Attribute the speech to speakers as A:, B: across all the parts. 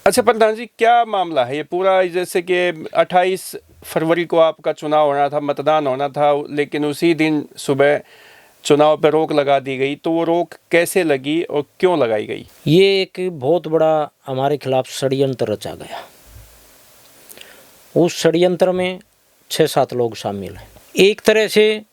A: अच्छा प्रधान जी, क्या मामला है ये पूरा? जैसे कि 28 फरवरी को आपका चुनाव होना था, मतदान होना था, लेकिन उसी दिन सुबह चुनाव पर रोक लगा दी गई। तो वो रोक कैसे लगी और क्यों लगाई गई?
B: ये एक बहुत बड़ा हमारे खिलाफ षड्यंत्र रचा गया। उस षड्यंत्र में 6-7 लोग शामिल हैं। एक तरह से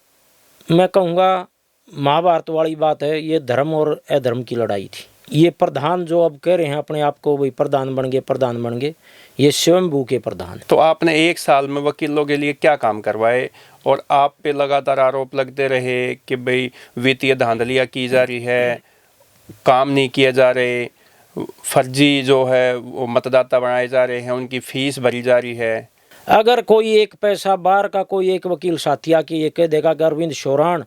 B: मैं कहूँगा महाभारत वाली बात है, ये धर्म और अधर्म की लड़ाई थी। ये प्रधान जो अब कह रहे हैं अपने आप को, वही प्रधान बन गए, ये स्वयंभू के प्रधान।
A: तो आपने एक साल में वकीलों के लिए क्या काम करवाए? और आप पे लगातार आरोप लगते रहे कि भाई वित्तीय धांधलियाँ की जा रही है, काम नहीं किए जा रहे, फर्जी जो है वो मतदाता बनाए जा रहे हैं, उनकी फीस भरी जा रही है।
B: अगर कोई एक पैसा बाहर का कोई एक वकील साथी आके ये कह देगा कि अरविंद शोरान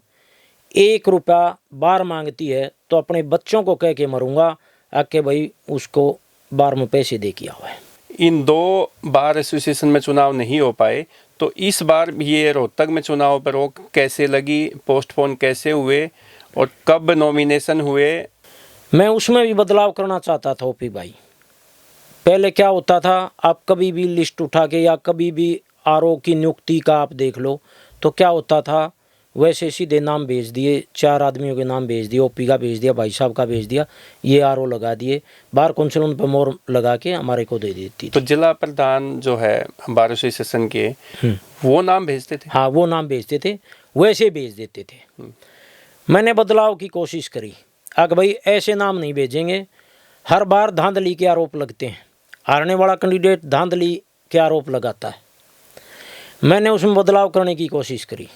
B: 1 रुपया बार मांगती है तो अपने बच्चों को कह के मरूंगा आके भाई उसको बार में पैसे दे किया हुआ है।
A: इन 2 बार एसोसिएशन में चुनाव नहीं हो पाए, तो इस बार ये रोहतक में चुनाव पर रोक कैसे लगी, पोस्टपोन कैसे हुए और कब नॉमिनेशन हुए?
B: मैं उसमें भी बदलाव करना चाहता था ओपी भाई। पहले क्या होता था, आप कभी भी लिस्ट उठा के या कभी भी आरओ की नियुक्ति का आप देख लो तो क्या होता था, वैसे सीधे नाम भेज दिए, 4 आदमियों के नाम भेज दिए, ओपी का भेज दिया, भाई साहब का भेज दिया, ये आरओ लगा दिए, बार कौंसिल उन पर मोहर लगा के हमारे को दे देती थी।
A: तो जिला प्रधान जो है बार एसोसिएशन के, वो नाम भेजते थे?
B: हाँ, वो नाम भेजते थे, वैसे भेज देते थे। मैंने बदलाव की कोशिश करी, अगर भाई ऐसे नाम नहीं भेजेंगे। हर बार धांधली के आरोप लगते हैं, हारने वाला कैंडिडेट धांधली के आरोप लगाता है। मैंने उसमें बदलाव करने की कोशिश करी।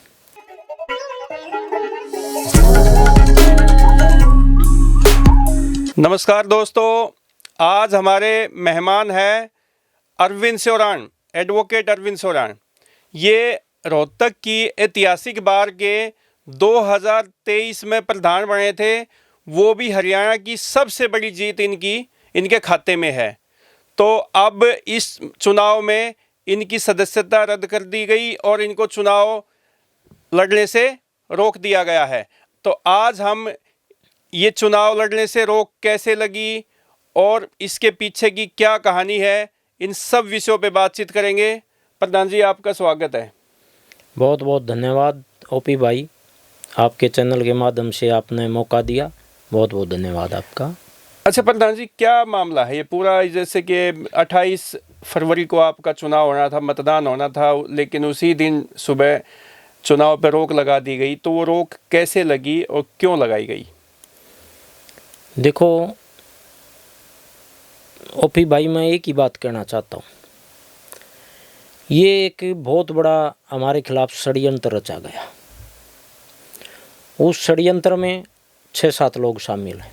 A: नमस्कार दोस्तों, आज हमारे मेहमान हैं अरविंद शोरान, एडवोकेट अरविंद शोरान। ये रोहतक की ऐतिहासिक बार के 2023 में प्रधान बने थे, वो भी हरियाणा की सबसे बड़ी जीत इनके खाते में है। तो अब इस चुनाव में इनकी सदस्यता रद्द कर दी गई और इनको चुनाव लड़ने से रोक दिया गया है। तो आज हम ये चुनाव लड़ने से रोक कैसे लगी और इसके पीछे की क्या कहानी है, इन सब विषयों पे बातचीत करेंगे। प्रधान जी, आपका स्वागत है।
B: बहुत बहुत धन्यवाद ओपी भाई, आपके चैनल के माध्यम से आपने मौका दिया, बहुत बहुत धन्यवाद आपका।
A: अच्छा प्रधान जी, क्या मामला है ये पूरा? जैसे कि 28 फरवरी को आपका चुनाव होना था, मतदान होना था, लेकिन उसी दिन सुबह चुनाव पर रोक लगा दी गई। तो वो रोक कैसे लगी और क्यों लगाई गई?
B: देखो ओपी भाई, मैं एक ही बात कहना चाहता हूँ, ये एक बहुत बड़ा हमारे खिलाफ षड्यंत्र रचा गया। उस षड्यंत्र में 6-7 लोग शामिल हैं,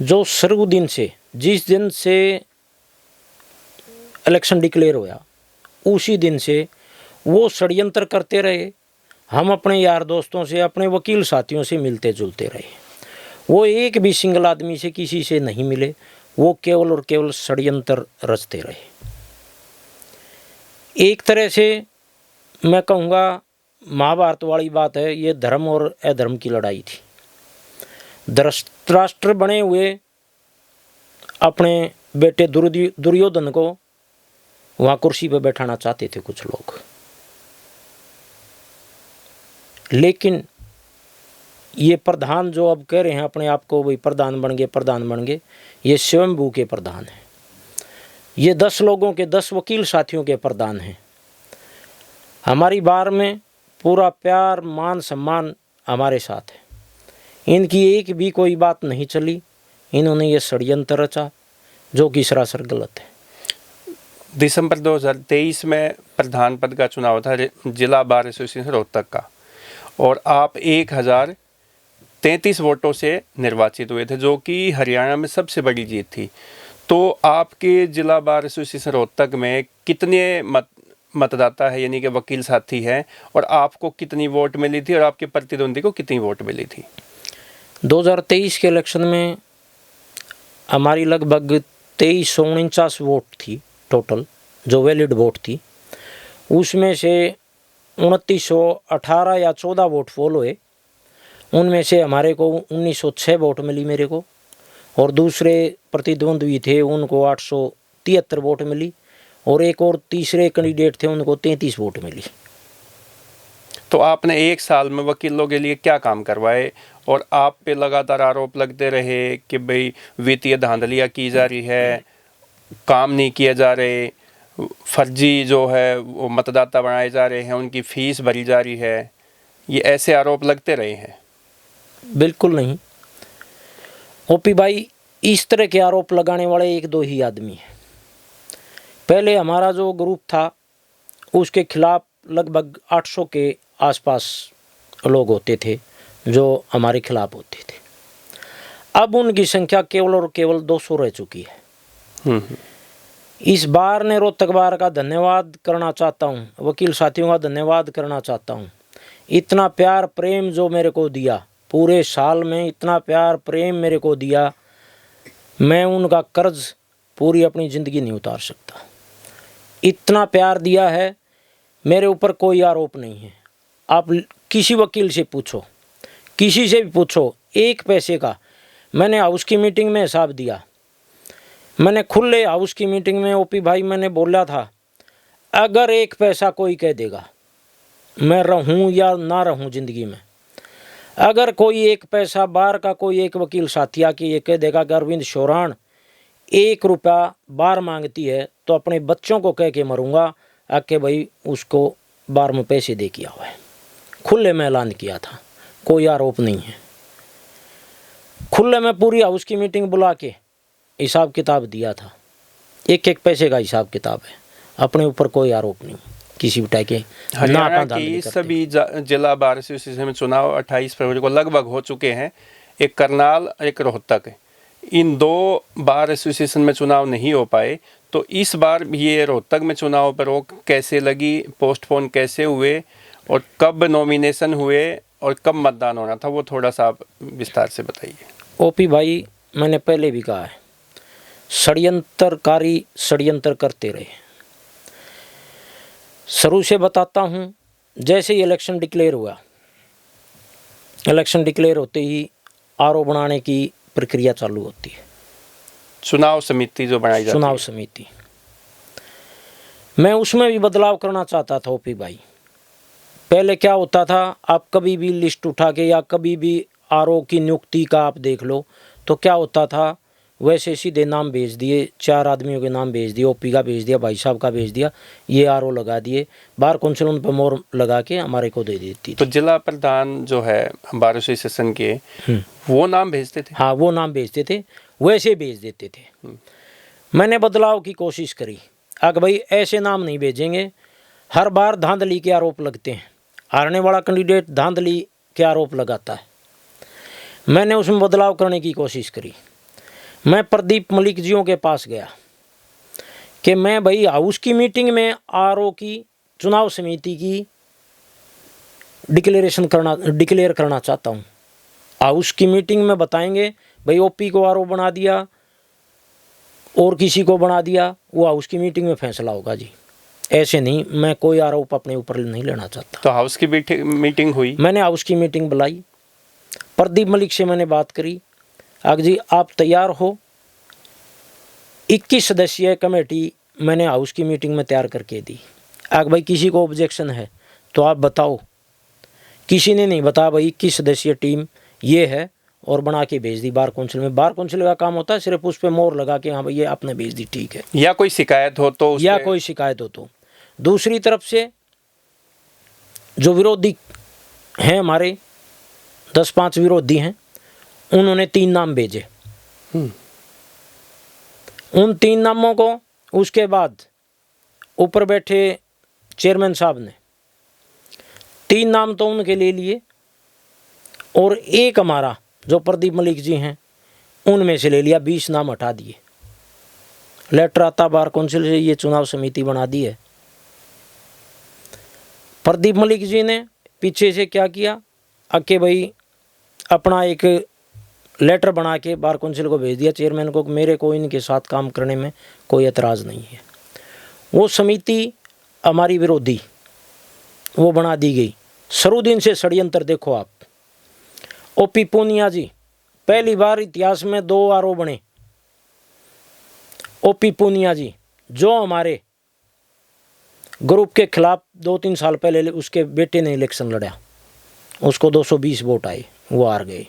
B: जो शुरू दिन से, जिस दिन से इलेक्शन डिक्लेयर हुआ उसी दिन से वो षड्यंत्र करते रहे। हम अपने यार दोस्तों से, अपने वकील साथियों से मिलते जुलते रहे, वो एक भी सिंगल आदमी से किसी से नहीं मिले, वो केवल और केवल षड्यंत्र रचते रहे। एक तरह से मैं कहूँगा महाभारत वाली बात है, ये धर्म और अधर्म की लड़ाई थी। धृतराष्ट्र बने हुए अपने बेटे दुर्योधन को वहाँ कुर्सी पर बैठाना चाहते थे कुछ लोग, लेकिन ये प्रधान जो अब कह रहे हैं अपने आप को, वही प्रधान बन गए, ये स्वयंभू के प्रधान हैं। ये 10 लोगों के 10 वकील साथियों के प्रधान हैं। हमारी बार में पूरा प्यार मान सम्मान हमारे साथ है। इनकी एक भी कोई बात नहीं चली, इन्होंने ये षड्यंत्र रचा जो कि सरासर गलत है।
A: दिसंबर 2023 में प्रधान पद का चुनाव था जिला बार एसोसिएशन रोहतक का, और आप 1033 वोटों से निर्वाचित हुए थे, जो कि हरियाणा में सबसे बड़ी जीत थी। तो आपके जिला बार एसोसिएशन रोहतक में कितने मतदाता है, यानी कि वकील साथी हैं, और आपको कितनी वोट मिली थी और आपके प्रतिद्वंदी को कितनी वोट मिली थी?
B: 2023 के इलेक्शन में हमारी लगभग 2349 वोट थी टोटल, जो वैलिड वोट थी। उसमें से 2918 या 14 वोट फॉल हुए, उनमें से हमारे को 1906 वोट मिली मेरे को, और दूसरे प्रतिद्वंद्वी थे उनको 873 वोट मिली, और एक और तीसरे कैंडिडेट थे उनको 33 वोट मिली।
A: तो आपने एक साल में वकीलों के लिए क्या काम करवाए? और आप पे लगातार आरोप लगते रहे कि भाई वित्तीय धांधलियाँ की जा रही है, काम नहीं किए जा रहे, फर्जी जो है वो मतदाता बनाए जा रहे हैं, उनकी फीस भरी जा रही है, ये ऐसे आरोप लगते रहे हैं?
B: बिल्कुल नहीं ओपी भाई, इस तरह के आरोप लगाने वाले एक दो ही आदमी हैं। पहले हमारा जो ग्रुप था उसके खिलाफ लगभग 800 के आसपास लोग होते थे जो हमारे खिलाफ होते थे। अब उनकी संख्या केवल और केवल 200 रह चुकी है। इस बार ने रोहतक बार का धन्यवाद करना चाहता हूँ, वकील साथियों का धन्यवाद करना चाहता हूँ। इतना प्यार प्रेम जो मेरे को दिया, पूरे साल में इतना प्यार प्रेम मेरे को दिया, मैं उनका कर्ज पूरी अपनी ज़िंदगी नहीं उतार सकता। इतना प्यार दिया है, मेरे ऊपर कोई आरोप नहीं है। आप किसी वकील से पूछो, किसी से भी पूछो, एक पैसे का मैंने हाउस की मीटिंग में हिसाब दिया। मैंने खुले हाउस की मीटिंग में ओपी भाई मैंने बोला था, अगर एक पैसा कोई कह देगा, मैं रहूं या ना रहूं ज़िंदगी में, अगर कोई एक पैसा बार का कोई एक वकील साथी आके ये कह देगा कि अरविंद शोराण 1 रुपया बार मांगती है, तो अपने बच्चों को कह के मरूंगा आके भाई उसको बार में पैसे दे किया हुआ है। खुले में ऐलान किया था, कोई आरोप नहीं है। खुले में पूरी हाउस की मीटिंग बुला के हिसाब किताब दिया था, एक एक पैसे का हिसाब किताब है। अपने ऊपर कोई आरोप नहीं किसी भी टाइप के।
A: हरियाणा की सभी जिला बार एसोसिएशन में चुनाव 28 फरवरी को लगभग हो चुके हैं। एक करनाल, एक रोहतक, इन 2 बार एसोसिएशन में चुनाव नहीं हो पाए। तो इस बार ये रोहतक में चुनाव पर रोक कैसे लगी, पोस्टपोन कैसे हुए, और कब नॉमिनेशन हुए और कब मतदान होना था, वो थोड़ा सा आप विस्तार से बताइए।
B: ओपी भाई, मैंने पहले भी कहा है, षड्यंत्रकारी षड्यंत्र करते रहे। शुरू से बताता हूँ, जैसे ही इलेक्शन डिक्लेयर हुआ, इलेक्शन डिक्लेयर होते ही आरोप बनाने की प्रक्रिया चालू होती है।
A: चुनाव समिति जो बनाई जाती है,
B: चुनाव समिति, मैं उसमें भी बदलाव करना चाहता था ओपी भाई। पहले क्या होता था, आप कभी भी लिस्ट उठा के या कभी भी आरओ की नियुक्ति का आप देख लो, तो क्या होता था, वैसे सीधे नाम भेज दिए, 4 आदमियों के नाम भेज दिए, ओपी का भेज दिया, भाई साहब का भेज दिया, ये आरओ लगा दिए, बार कौंसिल उन पर मोहर लगा के हमारे को दे देती थी।
A: तो जिला प्रधान जो है बार एसोसिएशन के, वो नाम भेजते थे?
B: हाँ, वो नाम भेजते थे, वैसे भेज देते थे। मैंने बदलाव की कोशिश करी, अगर भाई ऐसे नाम नहीं भेजेंगे। हर बार धांधली के आरोप लगते हैं, हारने वाला कैंडिडेट धांधली के आरोप लगाता है। मैंने उसमें बदलाव करने की कोशिश करी। मैं प्रदीप मलिक जियों के पास गया कि मैं भाई हाउस की मीटिंग में आरओ की चुनाव समिति की डिक्लेयर करना चाहता हूँ। हाउस की मीटिंग में बताएंगे भाई ओपी को आरओ बना दिया और किसी को बना दिया, वो हाउस की मीटिंग में फैसला होगा जी। ऐसे नहीं, मैं कोई आरोप अपने ऊपर नहीं लेना चाहता।
A: तो हाउस की मीटिंग हुई,
B: मैंने हाउस की मीटिंग बुलाई, प्रदीप मलिक से मैंने बात करी, आग जी आप तैयार हो? 21 सदस्यीय कमेटी मैंने हाउस की मीटिंग में तैयार करके दी। आग भाई किसी को ऑब्जेक्शन है तो आप बताओ। किसी ने नहीं बताया भाई 21 सदस्यीय टीम ये है, और बना के भेज दी बार कौंसिल में। बार कौंसिल का काम होता है सिर्फ उस पर मोहर लगा के हाँ भाई ये आपने भेज दी, ठीक है।
A: या कोई शिकायत हो तो
B: या कोई शिकायत हो तो। दूसरी तरफ से जो विरोधी हैं हमारे 10-5 विरोधी हैं, उन्होंने 3 नाम भेजे। उन 3 नामों को उसके बाद ऊपर बैठे चेयरमैन साहब ने 3 नाम तो उनके ले लिए, और एक हमारा जो प्रदीप मलिक जी हैं उनमें से ले लिया, 20 नाम हटा दिए। लेटर आता बार कौंसिल से, ये चुनाव समिति बना दी है। प्रदीप मलिक जी ने पीछे से क्या किया, आके भाई अपना एक लेटर बना के बार कौंसिल को भेज दिया, चेयरमैन को, मेरे को इनके साथ काम करने में कोई एतराज़ नहीं है। वो समिति हमारी विरोधी वो बना दी गई। शुरू दिन से षड्यंत्र देखो आप। ओपी पूनिया जी पहली बार इतिहास में 2 आरओ बने। ओपी पूनिया जी जो हमारे ग्रुप के खिलाफ 2-3 साल पहले उसके बेटे ने इलेक्शन लड़ा, उसको 220 वोट आए, वो हार गए,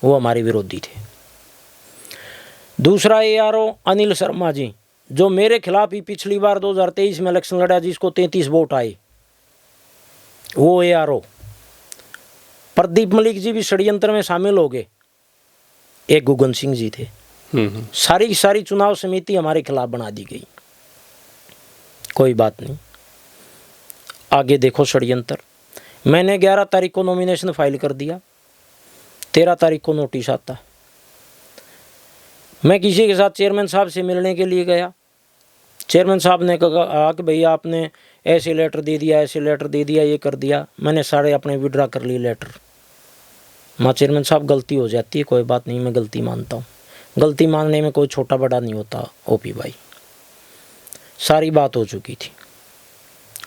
B: वो हमारे विरोधी थे। दूसरा ARO अनिल शर्मा जी जो मेरे खिलाफ ही पिछली बार 2023 में इलेक्शन लड़ा, जिसको 33 वोट आए, वो ARO। प्रदीप मलिक जी भी षड्यंत्र में शामिल हो गए, एक गुगन सिंह जी थे। सारी की सारी चुनाव समिति हमारे खिलाफ बना दी गई। कोई बात नहीं, आगे देखो षड्यंत्र। मैंने 11 तारीख को नॉमिनेशन फाइल कर दिया, 13 तारीख को नोटिस आता। मैं किसी के साथ चेयरमैन साहब से मिलने के लिए गया। चेयरमैन साहब ने कहा कि भैया आपने ऐसे लेटर दे दिया, ऐसे लेटर दे दिया, ये कर दिया। मैंने सारे अपने विड्रा कर लिए लेटर। माँ चेयरमैन साहब गलती हो जाती है, कोई बात नहीं, मैं गलती मानता हूँ। गलती मानने में कोई छोटा बड़ा नहीं होता ओपी भाई। सारी बात हो चुकी थी।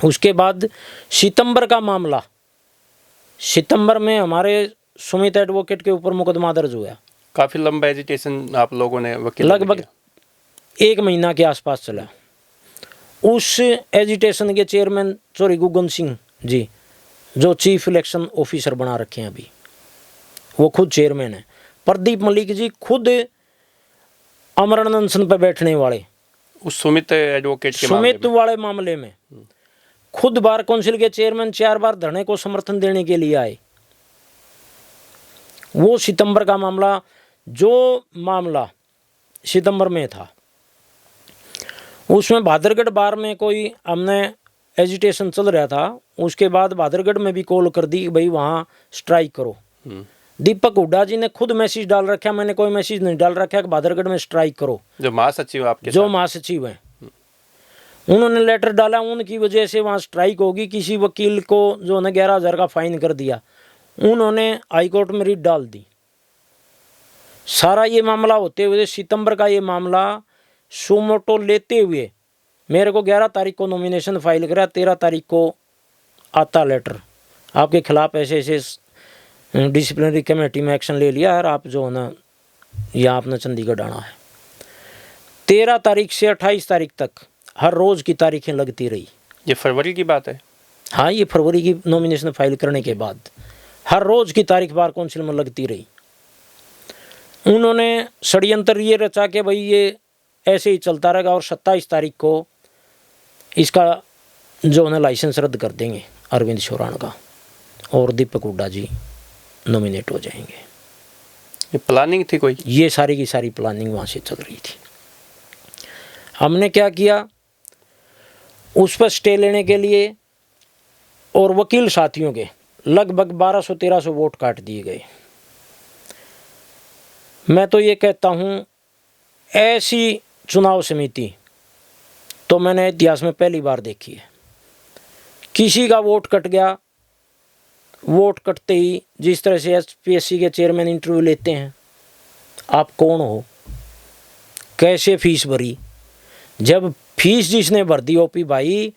B: उसके बाद सितंबर का मामला, सितंबर में हमारे सुमित एडवोकेट के ऊपर मुकदमा दर्ज हुआ।
A: काफ़ी लंबा एजिटेशन आप लोगों ने वकील
B: लगभग 1 महीना के आसपास चला। उस एजिटेशन के चेयरमैन गुगन सिंह जी जो चीफ इलेक्शन ऑफिसर बना रखे हैं अभी, वो खुद चेयरमैन है। प्रदीप मलिक जी खुद अमरण अनशन पर बैठने वाले,
A: उस सुमित एडवोकेट के
B: सुमित वाले मामले में खुद बार काउंसिल के चेयरमैन 4 बार धरने को समर्थन देने के लिए आए। वो सितंबर का मामला, जो मामला सितंबर में था, उसमें भादरगढ़ बार में कोई हमने एजिटेशन चल रहा था। उसके बाद भादरगढ़ में भी कॉल कर दी भाई वहाँ स्ट्राइक करो। दीपक हुड्डा जी ने खुद मैसेज डाल रखा, मैंने कोई मैसेज नहीं डाल रखा कि भादरगढ़ में स्ट्राइक करो।
A: जो महासचिव आपके
B: जो महासचिव हैं उन्होंने लेटर डाला, उनकी वजह से वहाँ स्ट्राइक होगी। किसी वकील को जो ने 11,000 का फाइन कर दिया, उन्होंने हाईकोर्ट में रिट डाल दी। सारा ये मामला होते हुए सितंबर का ये मामला सुमोटो लेते हुए मेरे को 11 तारीख को नॉमिनेशन फाइल करा, 13 तारीख को आता लेटर आपके खिलाफ ऐसे ऐसे डिसिप्लिनरी कमेटी में एक्शन ले लिया और आप जो है ना यहाँ अपना चंडीगढ़ आना है। 13 तारीख से 28 तारीख तक हर रोज़ की तारीखें लगती रही।
A: ये फरवरी की बात है?
B: हाँ, ये फरवरी की नॉमिनेशन फाइल करने के बाद हर रोज़ की तारीख बार काउंसिल में लगती रही। उन्होंने षड्यंत्र ये रचा कि भाई ये ऐसे ही चलता रहेगा और 27 तारीख को इसका जो है लाइसेंस रद्द कर देंगे अरविंद शोराण का, और दीपक हुड्डा जी नॉमिनेट हो जाएंगे।
A: ये प्लानिंग थी कोई? ये
B: सारी की सारी प्लानिंग वहाँ से चल रही थी। हमने क्या किया, उस पर स्टे लेने के लिए और वकील साथियों के लगभग 1200-1300 वोट काट दिए गए। मैं तो ये कहता हूँ ऐसी चुनाव समिति तो मैंने इतिहास में पहली बार देखी है। किसी का वोट कट गया, वोट कटते ही जिस तरह से SPSC के चेयरमैन इंटरव्यू लेते हैं, आप कौन हो, कैसे फीस भरी, जब फीस जिसने भर दी ओपी भाई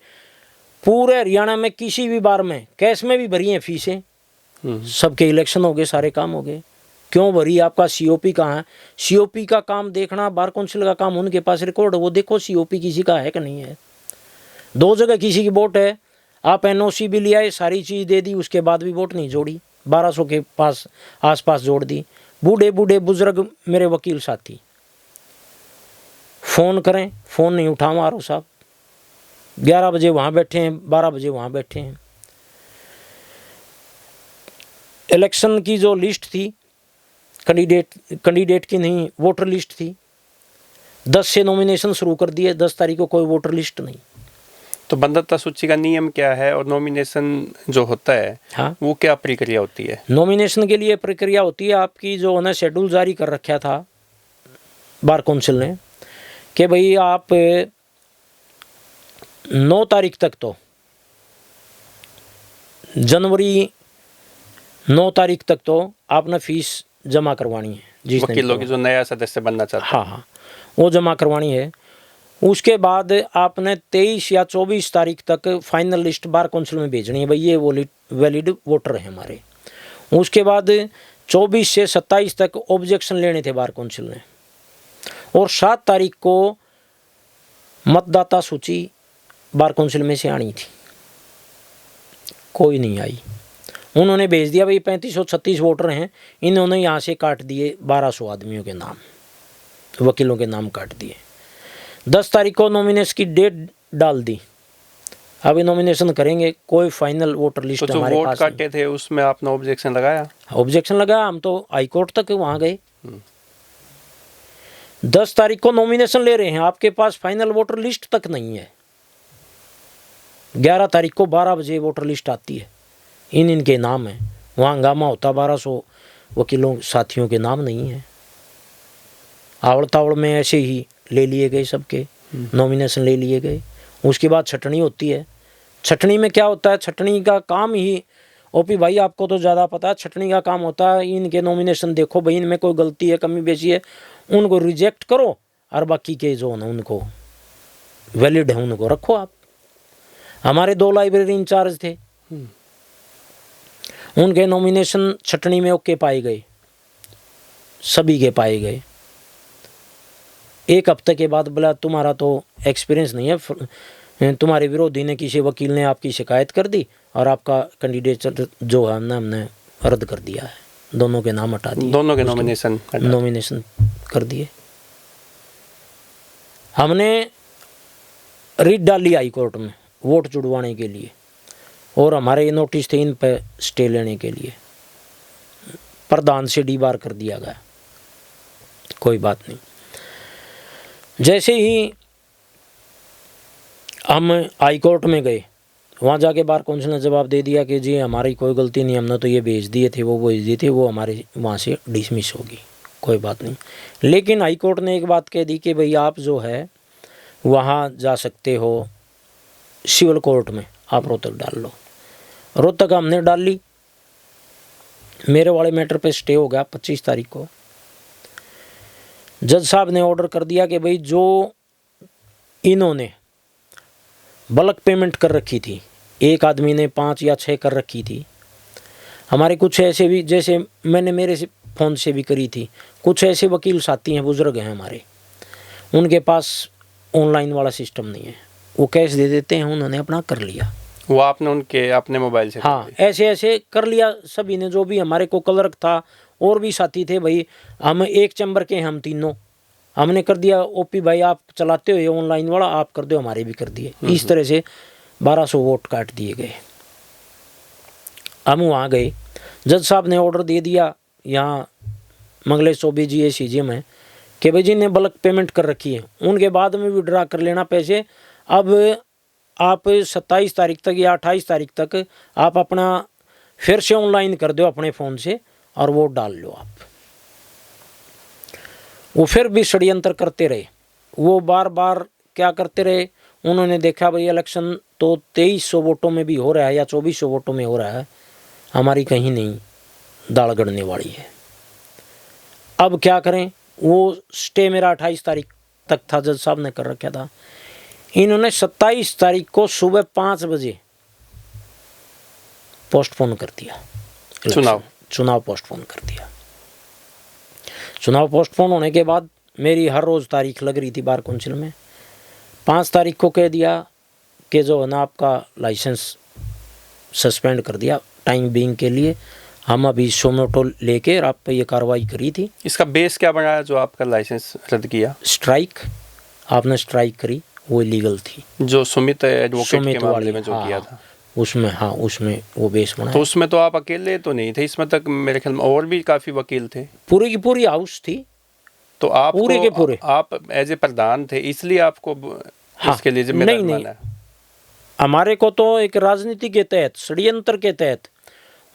B: पूरे हरियाणा में किसी भी बार में कैश में भी भरी हैं फीसें, सबके इलेक्शन हो गए, सारे काम हो गए। क्यों भरी? आपका COP कहाँ है? COP का काम देखना बार काउंसिल का काम, उनके पास रिकॉर्ड, वो देखो COP किसी का है कि नहीं है। 2 जगह किसी की वोट है, आप NOC भी ले आए, सारी चीज़ दे दी, उसके बाद भी वोट नहीं जोड़ी, 1200 के पास आसपास जोड़ दी। बूढ़े बूढ़े बुजुर्ग मेरे वकील साथी फ़ोन करें, फ़ोन नहीं उठा मारो साहब, 11 बजे वहाँ बैठे हैं, 12 बजे वहाँ बैठे हैं। इलेक्शन की जो लिस्ट थी, कैंडिडेट की नहीं, वोटर लिस्ट थी, 10 से नॉमिनेशन शुरू कर दिए, 10 तारीख को कोई वोटर लिस्ट नहीं।
A: तो बंधुता सूची का नियम क्या है और नॉमिनेशन जो होता है, हाँ, वो क्या प्रक्रिया होती है?
B: नॉमिनेशन के लिए प्रक्रिया होती है आपकी जो है ना शेड्यूल जारी कर रखा था बार काउंसिल ने कि भाई आप 9 तारीख तक, तो जनवरी 9 तारीख तक तो आपने फीस जमा करवानी है।
A: वकीलों की जो नया सदस्य बनना चाहता है,
B: हाँ, वो जमा करवानी है। उसके बाद आपने 23 या 24 तारीख तक फाइनल लिस्ट बार काउंसिल में भेजनी है, भाई ये वैलिड वोटर है हमारे। उसके बाद 24 से 27 तक ऑब्जेक्शन लेने थे बार काउंसिल ने, और 7 तारीख को मतदाता सूची बार काउंसिल में से आनी थी, कोई नहीं आई। उन्होंने भेज दिया भाई 3536 वोटर हैं, इन्होंने यहाँ से काट दिए 1200 आदमियों के नाम, वकीलों के नाम काट दिए। 10 तारीख को नॉमिनेशन की डेट डाल दी, अभी नॉमिनेशन करेंगे, कोई फाइनल वोटर लिस्ट
A: तो
B: हमारे
A: वोट
B: पास
A: काटे थे उसमें आपने ऑब्जेक्शन लगाया?
B: ऑब्जेक्शन लगा, हम तो हाई कोर्ट तक वहाँ गए। 10 तारीख को नॉमिनेशन ले रहे हैं, आपके पास फाइनल वोटर लिस्ट तक नहीं है। 11 तारीख को 12 बजे वोटर लिस्ट आती है, इनके नाम है, वहाँ हंगामा होता, 1200 वकीलों साथियों के नाम नहीं है। आवड़ तावड़ में ऐसे ही ले लिए गए, सबके नॉमिनेशन ले लिए गए। उसके बाद छटनी होती है। छटनी में क्या होता है, छटनी का काम ही, ओपी भाई आपको तो ज़्यादा पता है, छटनी का काम होता है इनके नॉमिनेशन देखो भाई, इनमें कोई गलती है, कमी बेशी है, उनको रिजेक्ट करो, और बाकी के जो है उनको वैलिड है उनको रखो आप। हमारे 2 लाइब्रेरी इंचार्ज थे, उनके नॉमिनेशन छटनी में ओके पाए गए, सभी के पाए गए। 1 हफ्ते के बाद बोला तुम्हारा तो एक्सपीरियंस नहीं है, तुम्हारे विरोधी ने, किसी वकील ने आपकी शिकायत कर दी और आपका कैंडिडेट जो है हमने रद्द कर दिया है, दोनों के नाम हटा दिए,
A: दोनों के नॉमिनेशन
B: कर दिए। हमने रिट डाली हाई कोर्ट में वोट जुड़वाने के लिए, और हमारे ये नोटिस थे इन पे स्टे लेने के लिए, प्रधान से डीबार कर दिया गया, कोई बात नहीं। जैसे ही हम हाई कोर्ट में गए, वहाँ जाके बार काउंसिल ने जवाब दे दिया कि जी हमारी कोई गलती नहीं, हमने तो ये भेज दिए थे, वो भेज दिए थे, वो हमारे वहाँ से डिसमिस होगी, कोई बात नहीं। लेकिन हाई कोर्ट ने एक बात कह दी कि भाई आप जो है वहाँ जा सकते हो सिविल कोर्ट में, आप रोहतक डाल लो। रोहतक हमने डाल ली, मेरे वाले मैटर पे स्टे हो गया 25 तारीख को। जज साहब ने ऑर्डर कर दिया कि भाई जो इन्होंने बल्क पेमेंट कर रखी थी, एक आदमी ने 5 या 6 कर रखी थी, हमारे कुछ ऐसे भी, जैसे मैंने मेरे से फ़ोन से भी करी थी, कुछ ऐसे वकील साथी हैं, बुजुर्ग हैं हमारे, उनके पास ऑनलाइन वाला सिस्टम नहीं है, वो कैश दे देते हैं, उन्होंने अपना कर लिया।
A: वो आपने उनके अपने मोबाइल से?
B: हाँ, ऐसे ऐसे कर लिया सभी ने, जो भी हमारे को क्लर्क था और भी साथी थे भाई, हम एक चैम्बर के, हम तीनों, हमने कर दिया। ओपी भाई आप चलाते हो ये ऑनलाइन वाला, आप कर दो, हमारे भी कर दिए। इस तरह से 1200 वोट काट दिए गए। हम वहाँ गए, जज साहब ने ऑर्डर दे दिया, यहाँ मंगलेश चौबे जी ए CGM है, कि भाई जी ने बल्क पेमेंट कर रखी है, उनके बाद में विड्रा कर लेना पैसे। अब आप 27 तारीख तक या 28 तारीख तक आप अपना फिर से ऑनलाइन कर दो अपने फ़ोन से, और वोट डाल लो आप। वो फिर भी षड्यंत्र करते रहे, वो बार बार क्या करते रहे, उन्होंने देखा भाई इलेक्शन तो 2300 वोटों में भी हो रहा है या 2400 वोटों में हो रहा है, हमारी कहीं नहीं दाल गड़ने वाली है, अब क्या करें। वो स्टे मेरा 28 तारीख तक था, जज साहब ने कर रखा था। इन्होंने 27 तारीख को सुबह 5 बजे पोस्टपोन कर दिया, चुनाव पोस्टपोन कर दिया। चुनाव पोस्टपोन होने के बाद मेरी हर रोज़ तारीख लग रही थी बार काउंसिल में। 5 तारीख को कह दिया कि जो है ना आपका लाइसेंस सस्पेंड कर दिया टाइम बीइंग के लिए, हम अभी सोमोटो लेके आप पे ये कार्रवाई करी थी।
A: इसका बेस क्या बनाया जो आपका लाइसेंस रद्द किया?
B: स्ट्राइक, आपने स्ट्राइक करी, वो इलीगल थी,
A: जो सुमित एडवोकेट के मामले में जो किया था
B: उसमें। हाँ, उसमें वो बेस बनाया।
A: तो उसमें तो आप अकेले तो नहीं थे, इसमें तक मेरे ख्याल में और भी काफ़ी वकील थे।
B: पूरी की पूरी हाउस थी,
A: तो आप
B: पूरे के पूरे,
A: आप एज ए प्रधान थे, इसलिए आपको इसके लिए जिम्मेदार माना?
B: हमारे को तो एक राजनीति के तहत, षड्यंत्र के तहत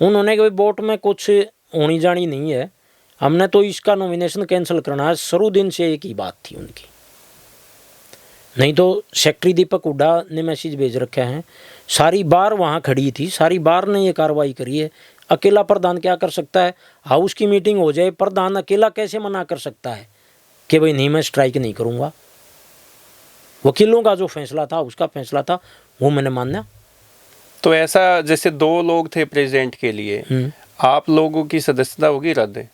B: उन्होंने कोई वोट में कुछ होनी जानी नहीं है, हमने तो इसका नॉमिनेशन कैंसिल करना है, शुरू दिन से एक ही बात थी उनकी। नहीं तो सेक्रेटरी दीपक हुड्डा ने मैसेज भेज रखे हैं, सारी बार वहाँ खड़ी थी, सारी बार ने ये कार्रवाई करी है। अकेला प्रधान क्या कर सकता है? हाउस की मीटिंग हो जाए, प्रधान अकेला कैसे मना कर सकता है कि भाई नहीं मैं स्ट्राइक नहीं करूँगा? वकीलों का जो फैसला था, उसका फैसला था, वो मैंने माना।
A: तो ऐसा जैसे 2 लोग थे प्रेसिडेंट के लिए, आप लोगों की सदस्यता होगी रद्द,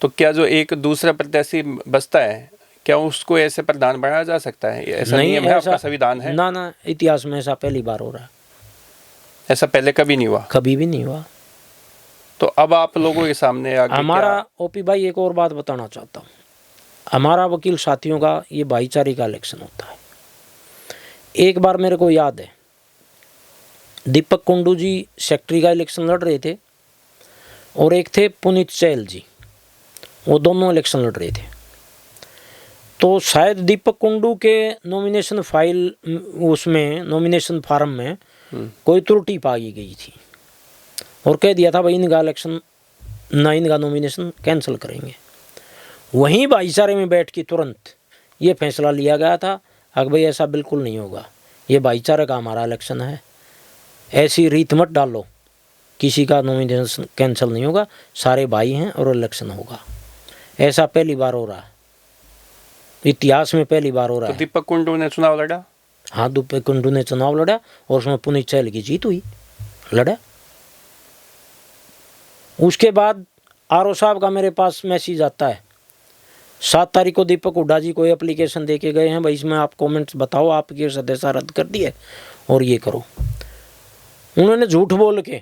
A: तो क्या जो एक दूसरा प्रत्याशी बचता है क्या उसको ऐसे प्रधान बनाया जा सकता है? ऐसा
B: नहीं,
A: नियम है,
B: ऐसा
A: आपका संविधान है?
B: ना, इतिहास में ऐसा पहली बार हो रहा है,
A: ऐसा पहले कभी नहीं हुआ?
B: कभी भी नहीं हुआ।
A: तो अब आप लोगों के सामने आगे
B: हमारा ओपी भाई एक और बात बताना चाहता हूँ, हमारा वकील साथियों का ये भाईचारे का इलेक्शन होता है। एक बार मेरे को याद है, दीपक कुंडू जी सेक्रेटरी का इलेक्शन लड़ रहे थे और एक थे पुनीत चहल जी, वो दोनों इलेक्शन लड़ रहे थे। तो शायद दीपक कुंडू के नॉमिनेशन फाइल उसमें नॉमिनेशन फार्म में कोई त्रुटि पाई गई थी और कह दिया था भाई इनका इलेक्शन ना, इनका नॉमिनेशन कैंसिल करेंगे। वहीं भाईचारे में बैठ के तुरंत ये फैसला लिया गया था कि भाई ऐसा बिल्कुल नहीं होगा, ये भाईचारे का हमारा इलेक्शन है, ऐसी रीत मत डालो, किसी का नॉमिनेशन कैंसिल नहीं होगा, सारे भाई हैं और इलेक्शन होगा। ऐसा पहली बार हो रहा है, इतिहास में पहली बार हो रहा है।
A: दीपक कुंडू ने चुनाव लड़ा?
B: हाँ, दीपक कुंडू ने चुनाव लड़ा और उसमें पुनीत चहल की जीत हुई, लड़ा। उसके बाद आरओ साहब का मेरे पास मैसेज आता है, 7 तारीख को दीपक हुड्डा जी कोई एप्लीकेशन दे के गए हैं, भाई इसमें आप कमेंट्स बताओ, आपकी सदस्यता रद्द कर दी है और ये करो। उन्होंने झूठ बोल के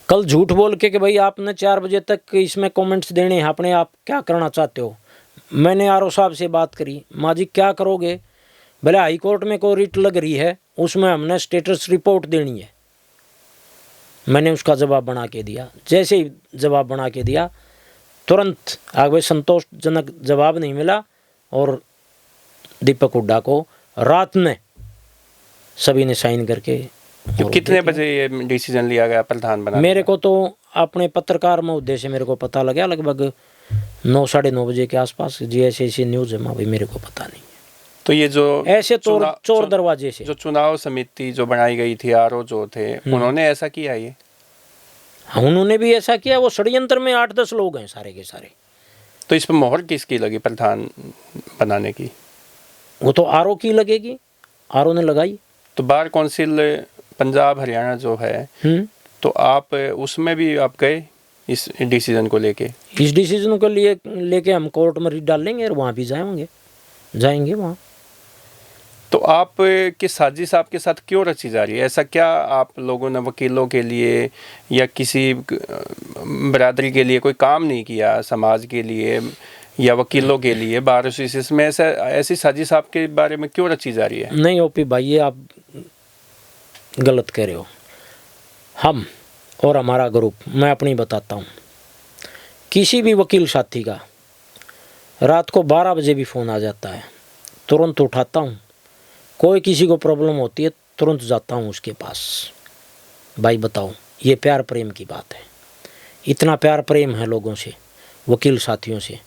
B: कल झूठ बोल के कि भाई आपने 4 बजे तक इसमें कमेंट्स देने हैं, अपने आप क्या करना चाहते हो। मैंने आरओ साहब से बात करी, माँ जी क्या करोगे? भले हाई कोर्ट में कोई रिट लग रही है, उसमें हमने स्टेटस रिपोर्ट देनी है। मैंने उसका जवाब बना के दिया, जैसे ही जवाब बना के दिया तुरंत आगे संतोषजनक जवाब नहीं मिला और दीपक हुड्डा को रात में सभी ने साइन करके।
A: तो कितने बजे ये डिसीजन लिया गया प्रधान बनाने?
B: मेरे को तो अपने पत्रकार महोदय से मेरे को पता लगा लगभग 9 साढ़े 9 बजे के आसपास जी, ऐसे न्यूज़ है, भाई मेरे को पता नहीं।
A: तो ये जो
B: ऐसे चोर दरवाजे से
A: जो चुनाव समिति जो बनाई गई थी, आरओ जो थे, उन्होंने ऐसा किया? ये
B: हाँ, उन्होंने भी ऐसा किया। वो षड्यंत्र में 8-10 लोग हैं सारे के सारे।
A: तो इस पर मोहर किसकी लगी प्रधान बनाने की?
B: वो तो आरओ की लगेगी, आरओ ने लगाई।
A: तो बार काउंसिल पंजाब हरियाणा जो है, तो आप उसमें भी आप गए इस डिसीजन को लेके?
B: इस डिसीजन को लेके हम कोर्ट में रिट डालेंगे और वहाँ भी जाएंगे वहाँ।
A: तो आप की साजिश आपके साथ क्यों रची जा रही है? ऐसा क्या आप लोगों ने वकीलों के लिए या किसी बरादरी के लिए कोई काम नहीं किया, समाज के लिए या वकीलों के लिए? बार एसोसिएशन में ऐसी साजिश आपके बारे में क्यों रची जा रही है?
B: नहीं ओपी भाई, ये आप गलत कह रहे हो। हम और हमारा ग्रुप, मैं अपनी बताता हूँ, किसी भी वकील साथी का रात को 12 बजे भी फ़ोन आ जाता है, तुरंत उठाता हूँ। कोई किसी को प्रॉब्लम होती है तुरंत जाता हूँ उसके पास, भाई बताओ। ये प्यार प्रेम की बात है, इतना प्यार प्रेम है लोगों से, वकील साथियों से,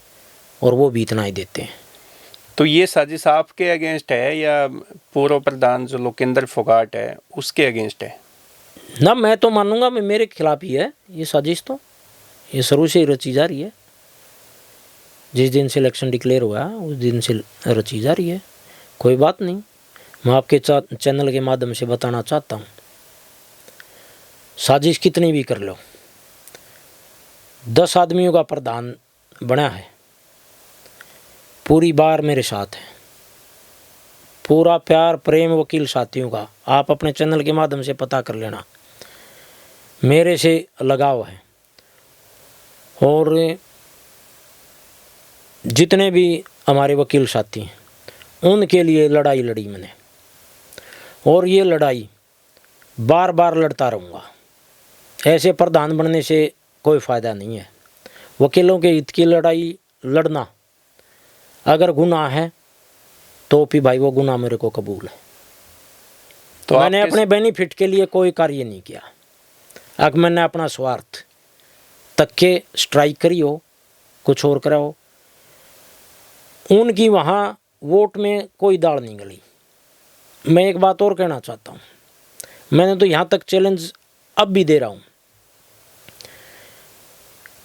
B: और वो भी इतना ही देते हैं।
A: तो ये साजिश आपके अगेंस्ट है या पूर्व प्रधान जो लोकेंद्र फोगाट है उसके अगेंस्ट है?
B: ना, मैं तो मानूंगा मैं मेरे खिलाफ ही है ये साजिश। तो ये शुरू से ही रची जा रही है, जिस दिन से इलेक्शन डिक्लेयर हुआ उस दिन से रची जा रही है। कोई बात नहीं, मैं आपके चैनल के माध्यम से बताना चाहता हूँ, साजिश कितनी भी कर लो, 10 आदमियों का प्रधान बना है, पूरी बार मेरे साथ है, पूरा प्यार प्रेम वकील साथियों का। आप अपने चैनल के माध्यम से पता कर लेना, मेरे से लगाव है। और जितने भी हमारे वकील साथी हैं उनके लिए लड़ाई लड़ी मैंने, और ये लड़ाई बार बार लड़ता रहूँगा। ऐसे प्रधान बनने से कोई फ़ायदा नहीं है। वकीलों के हित की लड़ाई लड़ना अगर गुनाह है तो भी भाई वो गुनाह मेरे को कबूल है। तो मैंने अपने बेनिफिट के लिए कोई कार्य नहीं किया। अगर मैंने अपना स्वार्थ तक के स्ट्राइक करी हो, कुछ और करा हो, उनकी वहाँ वोट में कोई दाल नहीं गली। मैं एक बात और कहना चाहता हूँ, मैंने तो यहाँ तक चैलेंज अब भी दे रहा हूँ,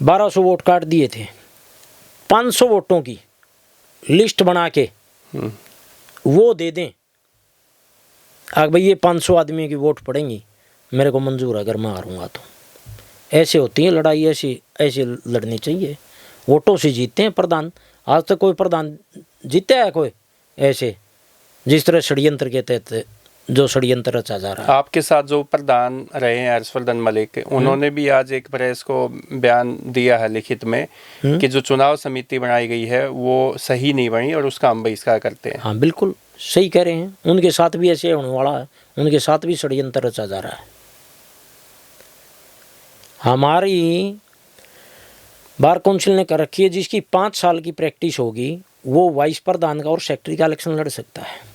B: 1200 वोट काट दिए थे, 500 वोटों की लिस्ट बना के वो दे दें। अगर भाई ये 500 आदमी की वोट पड़ेंगी मेरे को मंजूर है अगर मैं हारूंगा तो। ऐसे होती है लड़ाई, ऐसे लड़नी चाहिए। वोटों से जीतते हैं प्रधान। आज तक कोई प्रधान जीता है कोई ऐसे, जिस तरह षड्यंत्र के तहत जो षड्यंत्र रचा जा रहा है।
A: आपके साथ जो प्रधान रहे हैं हर्षवर्धन मलिक, उन्होंने भी आज एक प्रेस को बयान दिया है लिखित में कि जो चुनाव समिति बनाई गई है वो सही नहीं बनी और उसका हम बहिष्कार करते हैं।
B: हाँ बिल्कुल सही कह रहे हैं, उनके साथ भी ऐसे होने वाला है, उनके साथ भी षड्यंत्र रचा जा रहा है। हमारी बार काउंसिल ने कर रखी है जिसकी 5 साल की प्रैक्टिस होगी वो वाइस प्रधान का और सेक्रेटरी का इलेक्शन लड़ सकता है।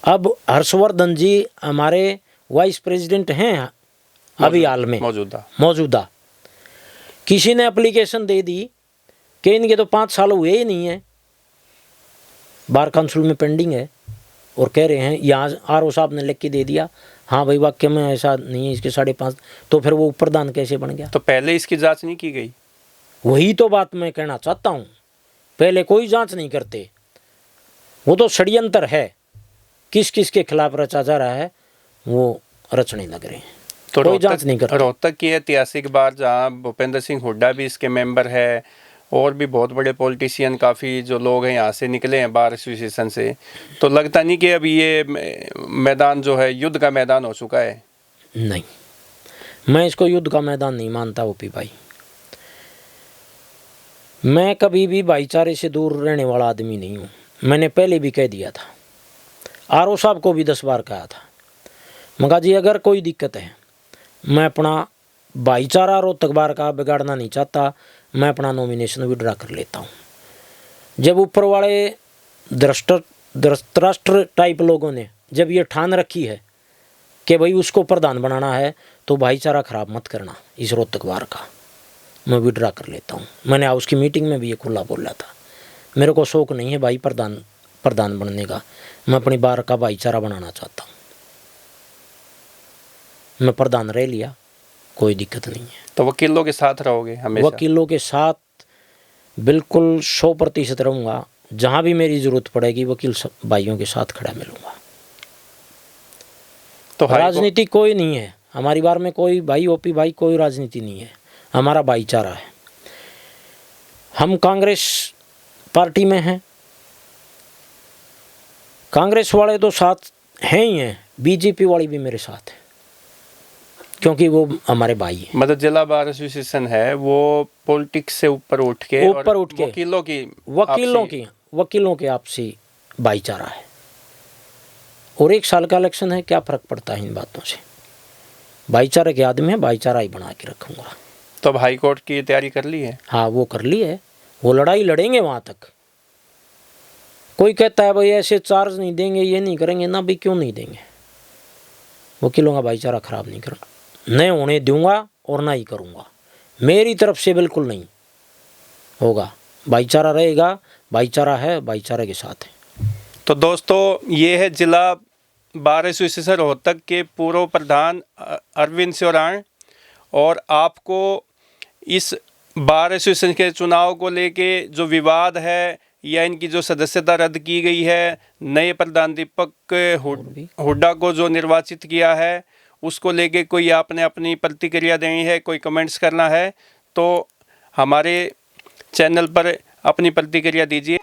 B: अब हर्षवर्धन जी हमारे वाइस प्रेसिडेंट हैं अभी हाल में मौजूदा। किसी ने एप्लीकेशन दे दी कि इनके तो 5 साल हुए ही नहीं है, बार काउंसिल में पेंडिंग है, और कह रहे हैं यहाँ आरओ साहब ने लिख के दे दिया हाँ भाई वाक्य में ऐसा नहीं है, इसके 5.5, तो फिर वो प्रधान कैसे बन गया?
A: तो पहले इसकी जांच नहीं की गई?
B: वही तो बात मैं कहना चाहता हूँ, पहले कोई जांच नहीं करते। वो तो षड्यंत्र है, किस किस के खिलाफ रचा जा रहा है वो रचने लग रहे हैं, तो कोई जांच नहीं करते।
A: रोहतक की ऐतिहासिक बार जहाँ भूपेंद्र सिंह हुड्डा भी इसके मेंबर है और भी बहुत बड़े पॉलिटिशियन काफ़ी जो लोग हैं यहाँ से निकले हैं बार एसोसिएशन से, तो लगता नहीं कि अभी ये मैदान जो है युद्ध का मैदान हो चुका है?
B: नहीं, मैं इसको युद्ध का मैदान नहीं मानता ओपी भाई। मैं कभी भी भाईचारे से दूर रहने वाला आदमी नहीं हूँ। मैंने पहले भी कह दिया था, आरओ साहब को भी 10 बार कहा था, मगर जी अगर कोई दिक्कत है, मैं अपना भाईचारा रोहतक बार का बिगाड़ना नहीं चाहता, मैं अपना नॉमिनेशन विड्रा कर लेता हूँ। जब ऊपर वाले धृतराष्ट्र टाइप लोगों ने जब ये ठान रखी है कि भाई उसको प्रधान बनाना है, तो भाईचारा खराब मत करना इस रोहतक बार का, मैं विड्रा कर लेता हूँ। मैंने हाउस की मीटिंग में भी ये खुला बोला था, मेरे को शौक नहीं है भाई प्रधान बनने का, मैं अपनी बार का भाईचारा बनाना चाहता हूँ। मैं प्रधान रह लिया, कोई दिक्कत नहीं है।
A: तो वकीलों के साथ रहोगे हमेशा? वकीलों
B: के साथ बिल्कुल 100% रहूँगा। जहाँ भी मेरी ज़रूरत पड़ेगी वकील भाइयों के साथ खड़ा मिलूँगा। तो राजनीति कोई नहीं है हमारी बार में, कोई भाई ओपी भाई कोई राजनीति नहीं है, हमारा भाईचारा है। हम कांग्रेस पार्टी में हैं, कांग्रेस वाले तो साथ हैं ही हैं, बीजेपी वाली भी मेरे साथ है, क्योंकि वो हमारे भाई हैं।
A: मतलब जिला बार एसोसिएशन है वो पॉलिटिक्स से ऊपर उठ के
B: वकीलों की आपसी भाईचारा है। और 1 साल का इलेक्शन है, क्या फर्क पड़ता है इन बातों से? भाईचारे के आदमी है, भाईचारा ही बना के रखूंगा।
A: तो अब हाई कोर्ट की तैयारी कर ली है?
B: हाँ वो कर ली है, वो लड़ाई लड़ेंगे वहाँ तक। कोई कहता है भाई ऐसे चार्ज नहीं देंगे, ये नहीं करेंगे ना, भाई क्यों नहीं देंगे? वकीलों का भाईचारा खराब नहीं करना, नहीं होने दूंगा और ना ही करूँगा। मेरी तरफ से बिल्कुल नहीं होगा, भाईचारा रहेगा, भाईचारा है, भाईचारे के साथ है।
A: तो दोस्तों ये है जिला बार एसोसिएशन रोहतक के पूर्व प्रधान अरविंद सियोराण, और आपको इस बार एसोसिएशन के चुनाव को लेके जो विवाद है या इनकी जो सदस्यता रद्द की गई है, नए प्रधान दीपक हुड्डा को जो निर्वाचित किया है, उसको लेके कोई आपने अपनी प्रतिक्रिया देनी है, कोई कमेंट्स करना है, तो हमारे चैनल पर अपनी प्रतिक्रिया दीजिए।